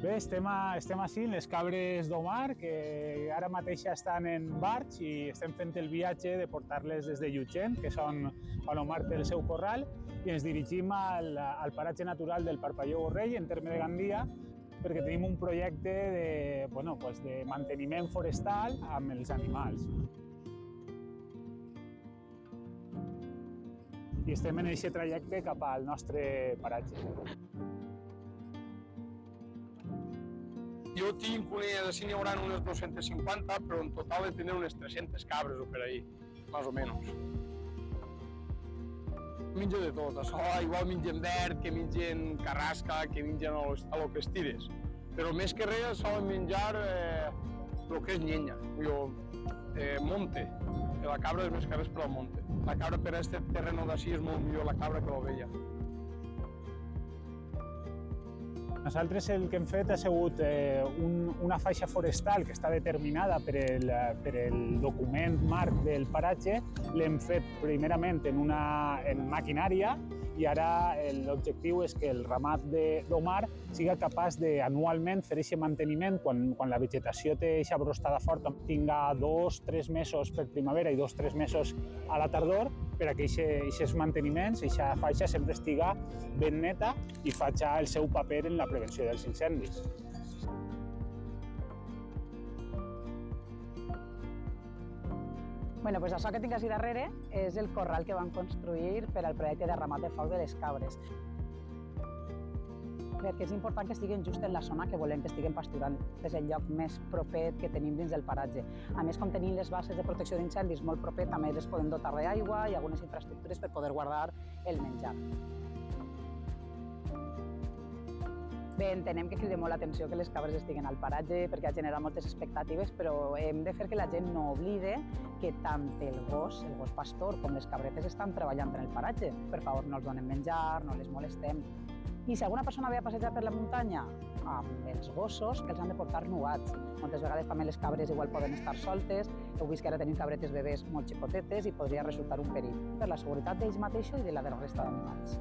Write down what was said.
Bé, estem així, les cabres d'Omar, que ara mateix ja estan en barx i estem fent el viatge de portar-les des de Llutxent, que és on Omar té el seu corral, i ens dirigim al paratge natural del Parpalló Borrell, en terme de Gandia, perquè tenim un projecte de manteniment forestal amb els animals. I estem en aquest trajecte cap al nostre paratge. Jo tinc n'hi haurà unes 250, però en total he de tenir unes 300 cabres o per ahí, més o menys. Menja de tot, això igual mengen verd, que mengen carrasca, que mengen a lo que estires. Però més que res solen menjar el que és llenya, monte. La cabra és més que res per al monte. La cabra per a aquest terreno d'ací és molt millor la cabra que l'ovella. Nosaltres el que hem fet ha sigut una faixa forestal que està determinada per el document marc del paratge. L'hem fet primerament en maquinària i ara l'objectiu és que el ramat d'Omar siga capaç anualment fer aquest manteniment quan la vegetació té aquesta brostada forta, tinga 2-3 mesos per primavera i 2-3 mesos a la tardor, per a que aquests manteniments, aquesta faixa sempre estiga ben neta i faci el seu paper en la prevenció dels incendis. Doncs això que tinc així darrere és el corral que van construir per al projecte de ramat de faus de les cabres. Perquè és important que estiguen just en la zona que volem que estiguen pasturant. És el lloc més proper que tenim dins del paratge. A més, com tenim les bases de protecció d'incendis molt proper, també les podem dotar d'aigua i algunes infraestructures per poder guardar el menjar. Bé, entenem que crida molt l'atenció que les cabres estiguen al paratge perquè ha generat moltes expectatives, però hem de fer que la gent no oblide que tant el gos pastor com les cabretes estan treballant en el paratge. Per favor, no els donem menjar, no les molestem. I si alguna persona ve a passejar per la muntanya amb els gossos, que els han de portar nugats. Moltes vegades també les cabres igual poden estar soltes. Heu vist que ara tenim cabretes bebès molt xicotetes i podria resultar un perill per la seguretat d'ells mateixos i de la resta d'animals.